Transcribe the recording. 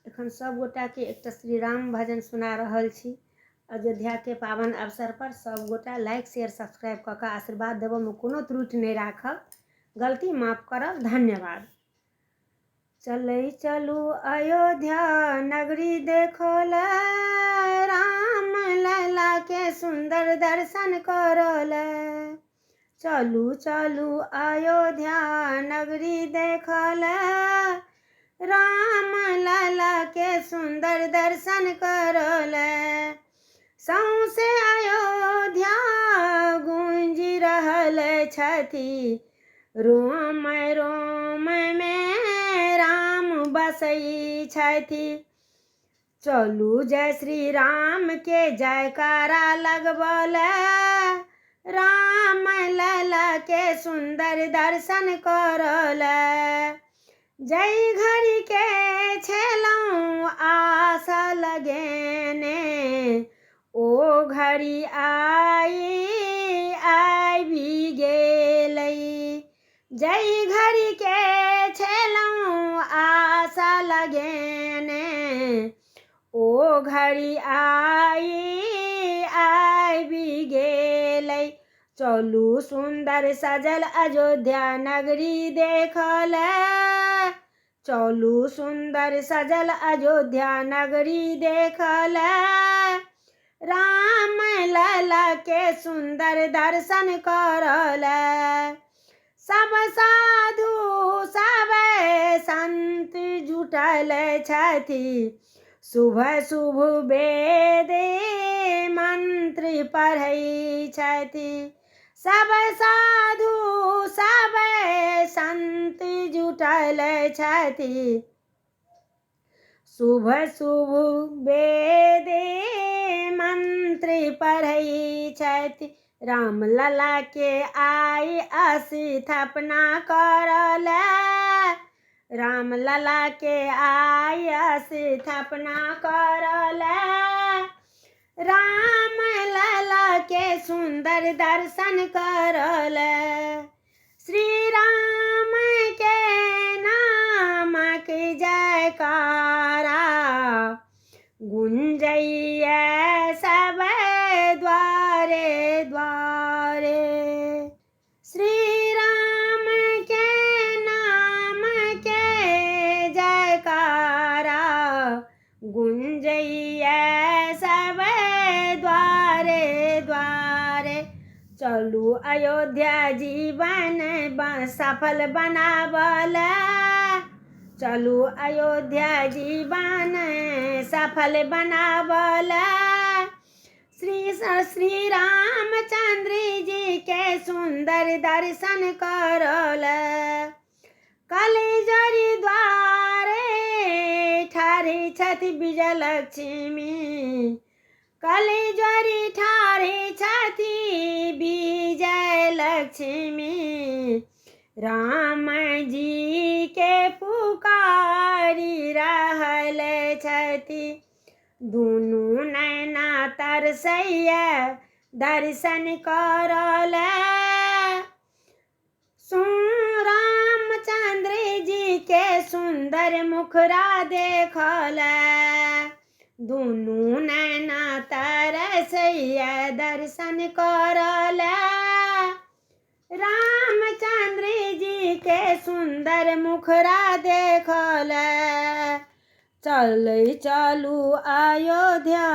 एखन सब गोटा के एक श्री राम भजन सुना रहल छी। अयोध्या के पावन अवसर पर सब गोटा लाइक शेयर सब्सक्राइब कऽ के आशीर्वाद देबऽ में कोनो त्रुटि नहीं राखब, गलती माफ करब। धन्यवाद। चलै चलू अयोध्या नगरी देखल, राम लला के सुंदर दर्शन करल। चलू चलू अयोध्या नगरी देखल, राम लला के सुंदर दर्शन करल। सौंसे अयोध्या गूंजि रहल छथि, रोम रोम में राम बसई छथि। चलू जय श्री राम के जयकारा लगबल, राम लला के सुंदर दर्शन करल। जय घड़ी के छेलौं आशा लगेने, ओ घड़ी आबि गेलै। जय घड़ी के छेलौं आशा लगेने, ओ घड़ी आबि गेलै। चलू सुंदर सजल अयोध्या नगरी देखल, चलू सुंदर सजल अयोध्या नगरी देखल। राम लला के सुंदर दर्शन करल। सब साधु सब संत जुटल छथि, शुभ शुभ वेद मंत्र पढ़ै छथि। सब साधु सब संत जुटल छथि, शुभ शुभ वेद मंत्र पढ़ै छथि। राम लला के आई स्थापना करल, राम लला के आई स्थापना करल। राम लला के सुंदर दर्शन करल। श्री राम के नाम के जयकारा गुंजैया सब द्वारे द्वारे। श्री राम के नाम के जयकारा गुंजैया सब द्वारे द्वारे। चलू अयोध्या जीवन सफल बनावल, चलू अयोध्या जीवन सफल बनावल। श्री रामचंद्र जी के सुंदर दर्शन करल। कलिजरी द्वारे ठाढ़ी छथि विजयलक्ष्मी, कलिजरी ठाढ़ी छथि विजयलक्ष्मी। राम जी के पुकारी रहल छथि, दुनू नैना तरसैया दर्शन करल। रामचंद्र जी के सुंदर मुखरा देखल, दुनू नैना तरसैया दर्शन करल। रामचंद्र जी के सुंदर मुखरा देखल। चलै चलू अयोध्या